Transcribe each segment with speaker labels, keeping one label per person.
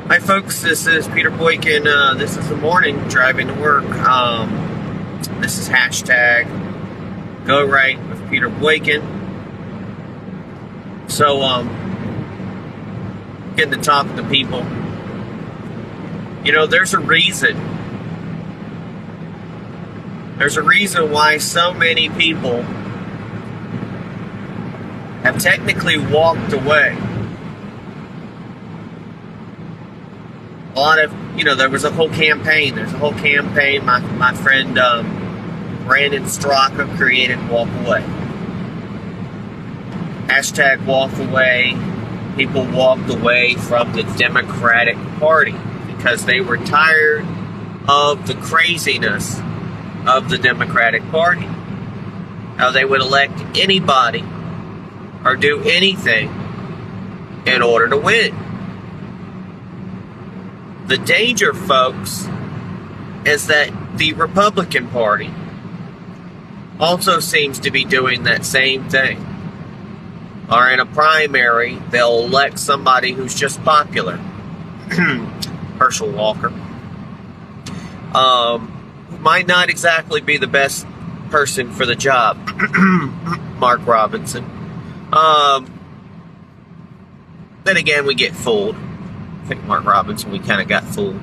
Speaker 1: Hi folks, this is Peter Boykin. This is the morning driving to work. This is hashtag Go Right with Peter Boykin. So, getting to talk to people. You know, there's a reason. There's a reason why so many people have technically walked away. A lot of, there was a whole campaign. There's a whole campaign my friend Brandon Straka created, Walk Away. Hashtag Walk Away. People walked away from the Democratic Party because they were tired of the craziness of the Democratic Party. How they would elect anybody or do anything in order to win. The danger, folks, is that the Republican Party also seems to be doing that same thing. Or in a primary, they'll elect somebody who's just popular. Herschel Walker. Might not exactly be the best person for the job. Mark Robinson. Then again, we get fooled. I think Mark Robinson, we kind of got fooled.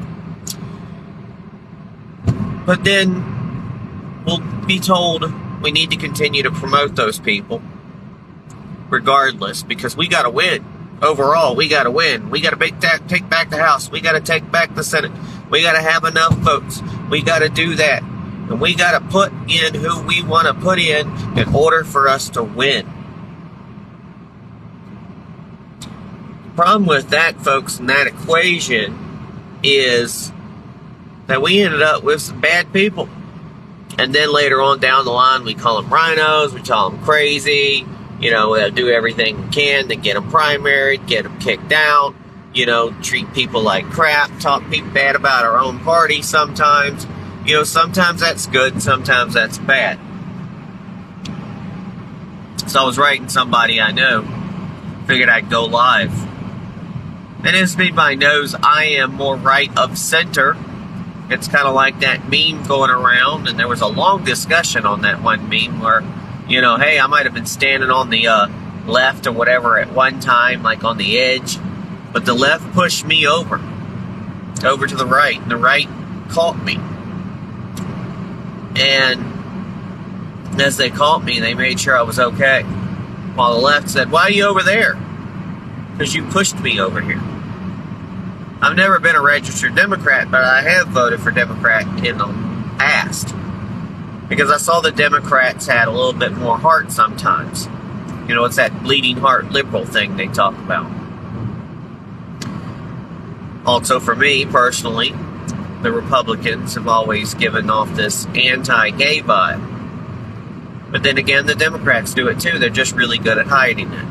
Speaker 1: But then we'll be told we need to continue to promote those people regardless, because we got to win. Overall, we got to win. We got to take back the House. We got to take back the Senate. We got to have enough votes. We got to do that. And we got to put in who we want to put in order for us to win. Problem with that, folks, and that equation is that we ended up with some bad people. And then later on down the line, we call them rhinos, we call them crazy, we'll do everything we can to get them primaried, get them kicked out, treat people like crap, talk people bad about our own party sometimes. Sometimes that's good, sometimes that's bad. So I was writing somebody I know, figured I'd go live. And as anybody knows, I am more right of center. It's kind of like that meme going around, and there was a long discussion on that one meme where, hey, I might have been standing on the left or whatever at one time, like on the edge, but the left pushed me over to the right, and the right caught me. And as they caught me, they made sure I was okay. While the left said, "Why are you over there?" "Because you pushed me over here." I've never been a registered Democrat, but I have voted for Democrat in the past. Because I saw the Democrats had a little bit more heart sometimes. It's that bleeding heart liberal thing they talk about. Also for me, personally, the Republicans have always given off this anti-gay vibe. But then again, the Democrats do it too. They're just really good at hiding it.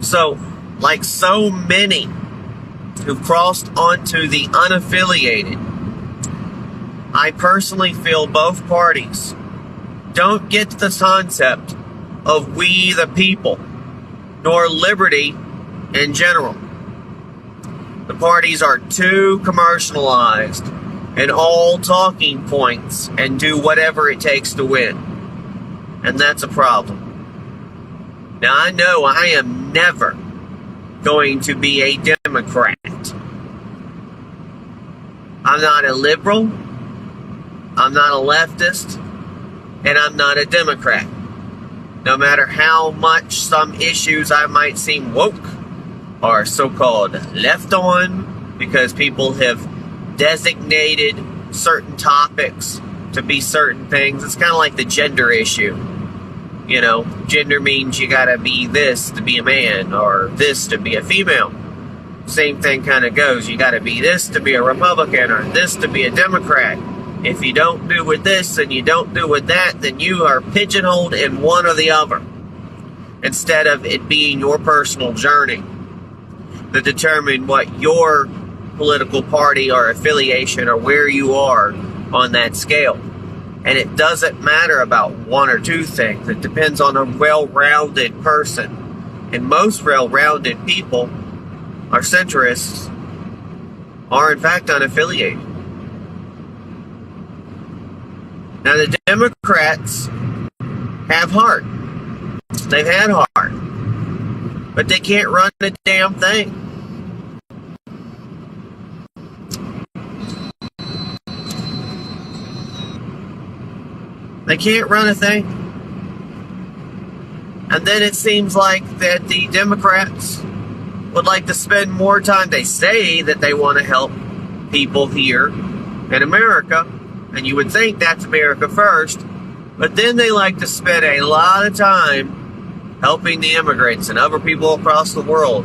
Speaker 1: So, like so many who've crossed onto the unaffiliated, I personally feel both parties don't get the concept of we the people, nor liberty in general. The parties are too commercialized and all talking points and do whatever it takes to win. And that's a problem. Now, I know I am never going to be a Democrat. I'm not a liberal, I'm not a leftist, and I'm not a Democrat. No matter how much some issues I might seem woke or so-called left on, because people have designated certain topics to be certain things. It's kind of like the gender issue. Gender means you gotta be this to be a man, or this to be a female. Same thing kind of goes. You gotta be this to be a Republican, or this to be a Democrat. If you don't do with this and you don't do with that, then you are pigeonholed in one or the other. Instead of it being your personal journey that determine what your political party or affiliation or where you are on that scale. And it doesn't matter about one or two things. It depends on a well-rounded person And most well-rounded people are centrists, are in fact unaffiliated. Now the Democrats have heart. They've had heart. But they can't run a damn thing. They can't run a thing. And then it seems like that the Democrats would like to spend more time. They say that they want to help people here in America. And you would think that's America first. But then they like to spend a lot of time helping the immigrants and other people across the world.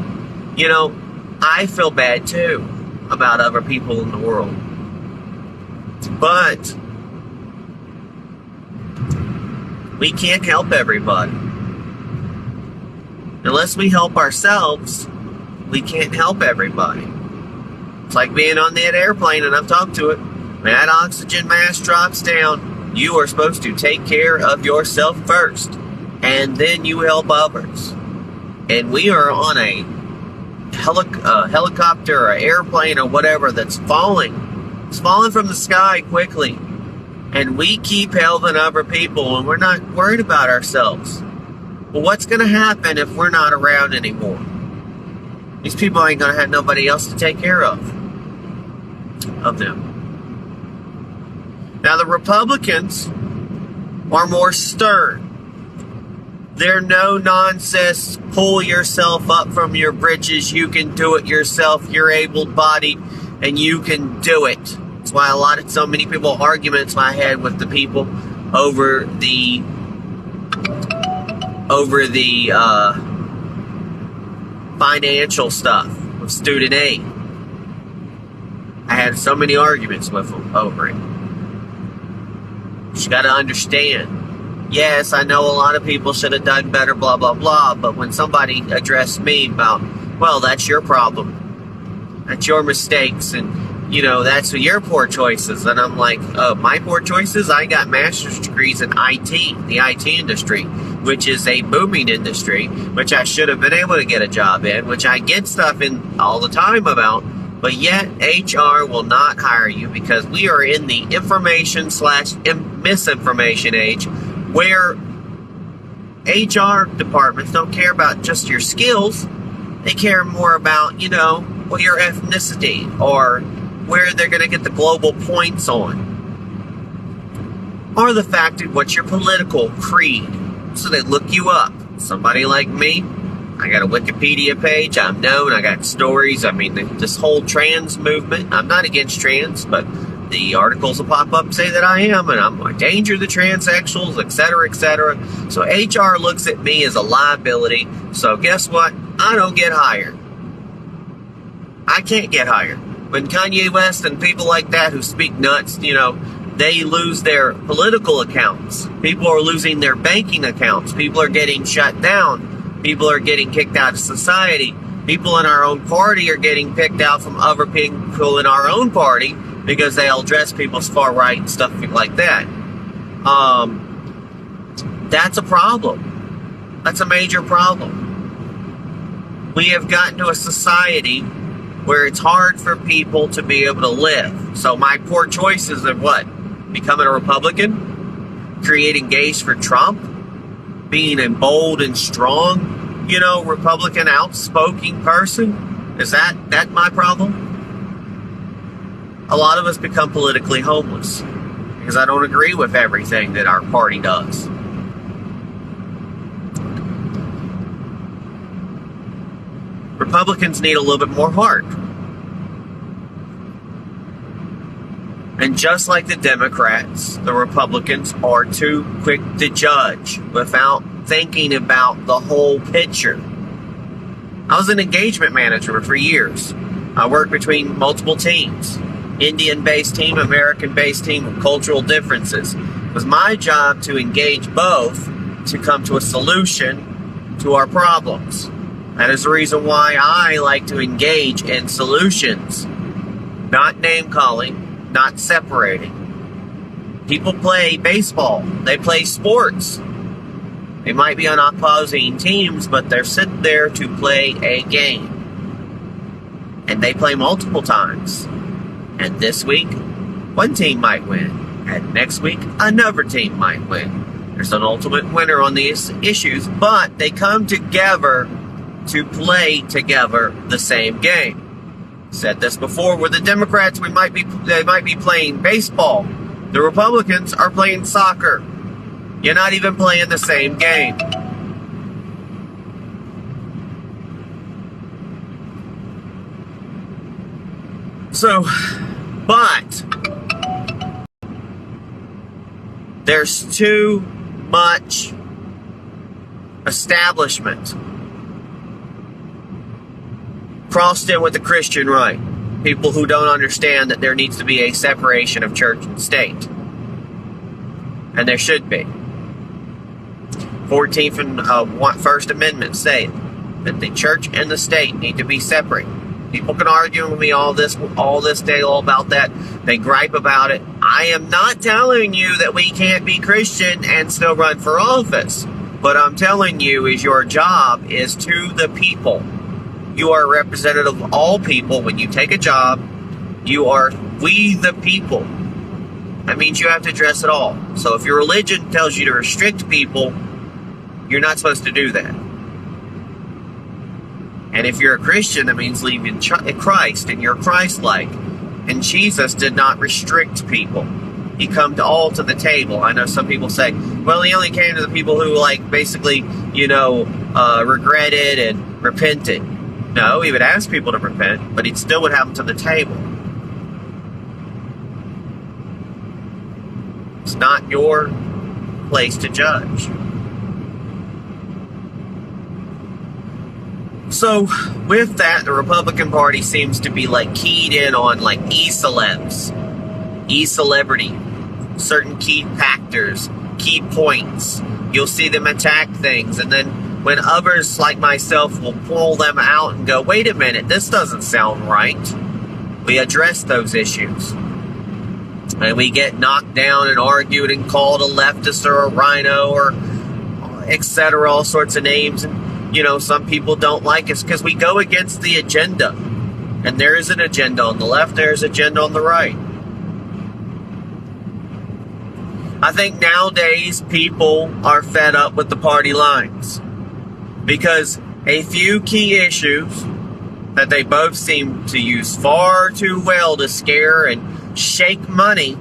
Speaker 1: You know, I feel bad too about other people in the world. But we can't help everybody. Unless we help ourselves, we can't help everybody. It's like being on that airplane, and I've talked to it. When that oxygen mask drops down, you are supposed to take care of yourself first, and then you help others. And we are on a helicopter or airplane or whatever that's falling. It's falling from the sky quickly. And we keep helping other people, and we're not worried about ourselves. Well, what's going to happen if we're not around anymore? These people ain't going to have nobody else to take care of them. Now, the Republicans are more stern. They're no-nonsense, pull yourself up from your britches, you can do it yourself, you're able-bodied, and you can do it. That's why so many people arguments I had with the people over the financial stuff with student aid. I had so many arguments with them over it. You got to understand. Yes, I know a lot of people should have done better, blah, blah, blah. But when somebody addressed me about, well, that's your problem. That's your mistakes. And, you know, that's your poor choices. And I'm like, my poor choices? I got master's degrees in IT, the IT industry, which is a booming industry, which I should have been able to get a job in, which I get stuff in all the time about. But yet, HR will not hire you because we are in the information/misinformation age where HR departments don't care about just your skills. They care more about, you know, well, your ethnicity or where they're going to get the global points on. Or the fact of what's your political creed. So they look you up. Somebody like me, I got a Wikipedia page, I'm known, I got stories, I mean, this whole trans movement, I'm not against trans, but the articles will pop up say that I am, and I'm a danger to transsexuals, etc., etc. So HR looks at me as a liability, so guess what? I don't get hired. I can't get hired. When Kanye West and people like that who speak nuts, you know, they lose their political accounts. People are losing their banking accounts. People are getting shut down. People are getting kicked out of society. People in our own party are getting picked out from other people in our own party because they'll dress people's far right and stuff like that. That's a problem. That's a major problem. We have gotten to a society where it's hard for people to be able to live. So my poor choices are what? Becoming a Republican? Creating gays for Trump? Being a bold and strong, you know, Republican outspoken person? Is that my problem? A lot of us become politically homeless because I don't agree with everything that our party does. Republicans need a little bit more heart. And just like the Democrats, the Republicans are too quick to judge without thinking about the whole picture. I was an engagement manager for years. I worked between multiple teams. Indian-based team, American-based team with cultural differences. It was my job to engage both to come to a solution to our problems. That is the reason why I like to engage in solutions. Not name-calling. Not separating. People play baseball. They play sports. They might be on opposing teams, but they're sitting there to play a game. And they play multiple times. And this week, one team might win. And next week, another team might win. There's an ultimate winner on these issues, but they come together to play together the same game. Said this before, with the Democrats, they might be playing baseball. The Republicans are playing soccer. You're not even playing the same game. So, but there's too much establishment crossed in with the Christian right. People who don't understand that there needs to be a separation of church and state. And there should be. 14th and First Amendment say that the church and the state need to be separate. People can argue with me all this day all about that. They gripe about it. I am not telling you that we can't be Christian and still run for office. What I'm telling you is your job is to the people. You are a representative of all people. When you take a job, you are we the people. That means you have to address it all. So if your religion tells you to restrict people, you're not supposed to do that. And if you're a Christian, that means leaving Christ and you're Christ-like. And Jesus did not restrict people. He come all to the table. I know some people say, well, he only came to the people who basically, regretted and repented. No, he would ask people to repent, but he still would have them to the table. It's not your place to judge. So, with that, the Republican Party seems to be keyed in on e-celebs, e-celebrity, certain key factors, key points. You'll see them attack things, and then when others like myself will pull them out and go, wait a minute, this doesn't sound right, we address those issues. And we get knocked down and argued and called a leftist or a rhino or etc., all sorts of names. And some people don't like us because we go against the agenda. And there is an agenda on the left, there is an agenda on the right. I think nowadays people are fed up with the party lines because a few key issues that they both seem to use far too well to scare and shake money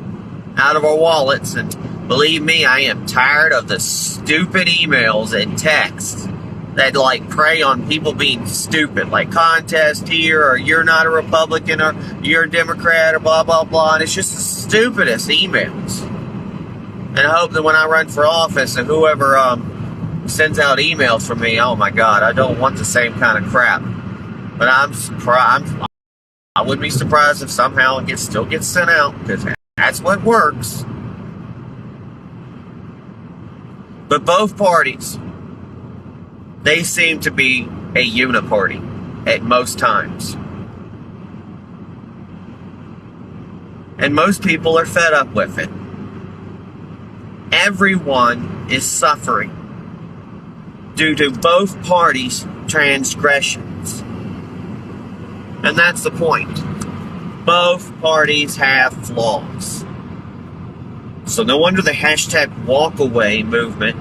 Speaker 1: out of our wallets. And believe me, I am tired of the stupid emails and texts that prey on people being stupid, like contest here, or you're not a Republican, or you're a Democrat, or blah, blah, blah. And it's just the stupidest emails. And I hope that when I run for office, and whoever sends out emails from me, oh my God, I don't want the same kind of crap. But I wouldn't be surprised if somehow it still gets sent out, because that's what works. But both parties, they seem to be a uniparty at most times. And most people are fed up with it. Everyone is suffering due to both parties' transgressions. And that's the point. Both parties have flaws. So no wonder the hashtag walkaway movement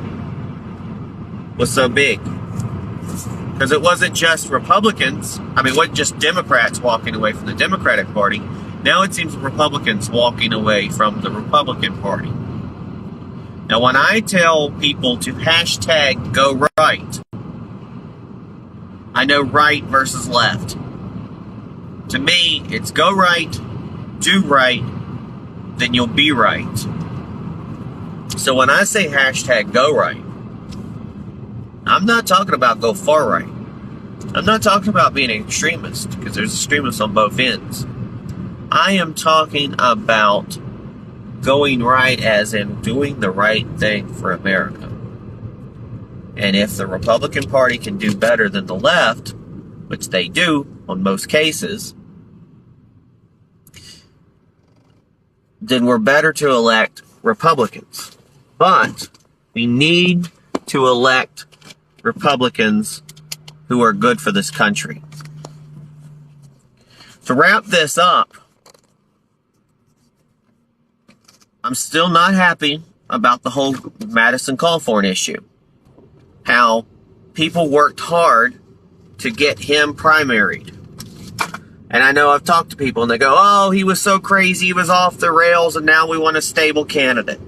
Speaker 1: was so big. Because it wasn't just Republicans. It wasn't just Democrats walking away from the Democratic Party. Now it seems Republicans walking away from the Republican Party. Now when I tell people to hashtag go right, I know right versus left. To me, it's go right, do right, then you'll be right. So when I say hashtag go right, I'm not talking about go far right. I'm not talking about being an extremist, because there's extremists on both ends. I am talking about going right as in doing the right thing for America. And if the Republican Party can do better than the left, which they do on most cases, then we're better to elect Republicans. But we need to elect Republicans who are good for this country. To wrap this up, I'm still not happy about the whole Madison Cawthorn issue. How people worked hard to get him primaried. And I know I've talked to people and they go, oh, he was so crazy, he was off the rails, and now we want a stable candidate.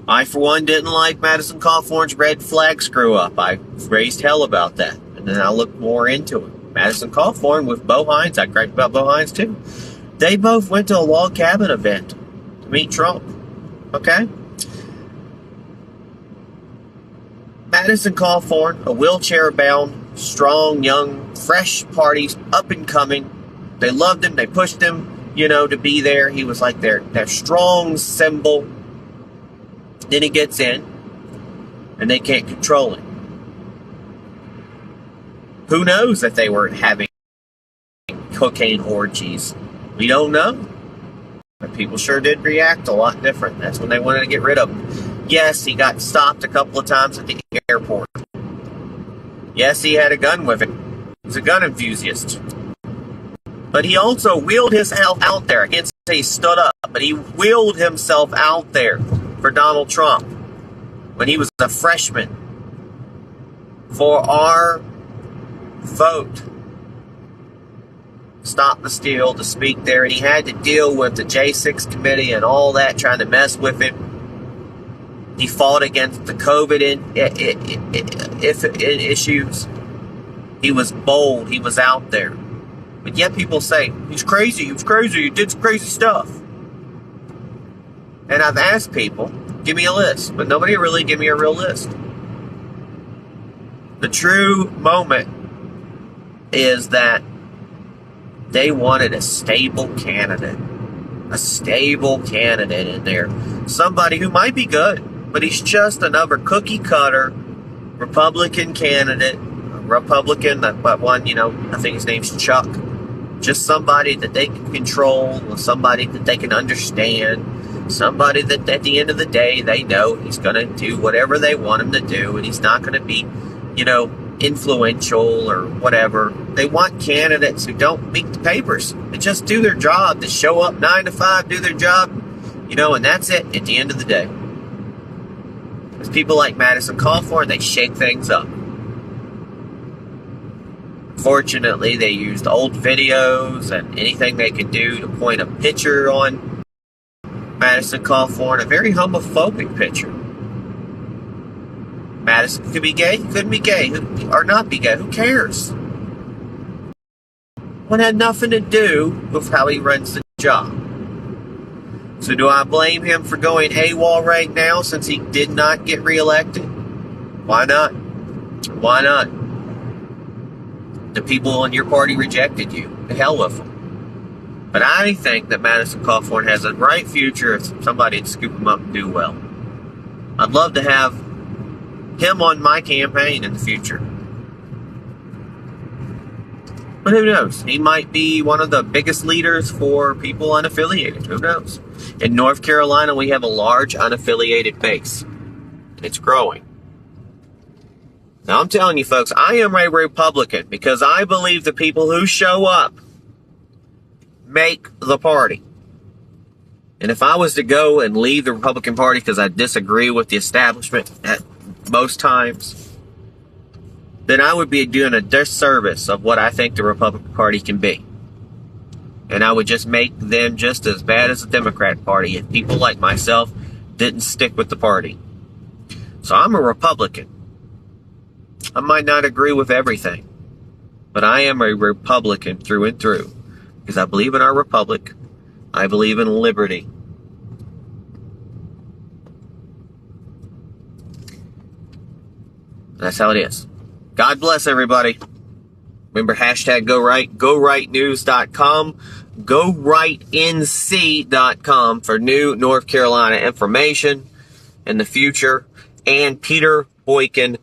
Speaker 1: I, for one, didn't like Madison Cawthorn's red flag screw up. I raised hell about that. And then I looked more into it. Madison Cawthorn with Bo Hines, I griped about Bo Hines too. They both went to a log cabin event to meet Trump. Okay? Madison Cawthorn, a wheelchair-bound, strong, young, fresh party, up and coming. They loved him. They pushed him, to be there. He was like their strong symbol. Then he gets in, and they can't control him. Who knows if they were having cocaine orgies? We don't know. But people sure did react a lot different. That's when they wanted to get rid of him. Yes, he got stopped a couple of times at the airport. Yes, he had a gun with him. He's a gun enthusiast. But he also wheeled himself out there. I can't say he stood up, but he wheeled himself out there for Donald Trump when he was a freshman for our vote. Stop the Steal to speak there, and he had to deal with the J6 committee and all that trying to mess with him. He fought against the COVID issues. He was bold. He was out there. But yet people say, he's crazy, he did some crazy stuff. And I've asked people, give me a list. But nobody really give me a real list. The true moment is that they wanted a stable candidate. A stable candidate in there. Somebody who might be good, but he's just another cookie cutter Republican candidate. Republican, that one, I think his name's Chuck. Just somebody that they can control, somebody that they can understand, somebody that at the end of the day they know he's going to do whatever they want him to do, and he's not going to be, influential or whatever. They want candidates who don't beat the papers. They just do their job. They show up 9 to 5, do their job, and that's it at the end of the day. There's people like Madison Cawthorn, they shake things up. Fortunately, they used old videos and anything they could do to point a picture on Madison Cawthorn, a very homophobic picture. Madison could be gay, he couldn't be gay, or not be gay, who cares? It had nothing to do with how he runs the job. So do I blame him for going AWOL right now since he did not get reelected? Why not? Why not? The people in your party rejected you. The hell with them. But I think that Madison Cawthorn has a bright future if somebody would scoop him up and do well. I'd love to have him on my campaign in the future. But who knows? He might be one of the biggest leaders for people unaffiliated. Who knows? In North Carolina, we have a large unaffiliated base. It's growing. Now, I'm telling you, folks, I am a Republican because I believe the people who show up make the party. And if I was to go and leave the Republican Party because I disagree with the establishment at most times, then I would be doing a disservice of what I think the Republican Party can be. And I would just make them just as bad as the Democrat Party if people like myself didn't stick with the party. So I'm a Republican. I might not agree with everything, but I am a Republican through and through because I believe in our republic. I believe in liberty. That's how it is. God bless everybody. Remember, hashtag GoRightNews.com, GoRightNC.com for new North Carolina information in the future, and Peter Boykin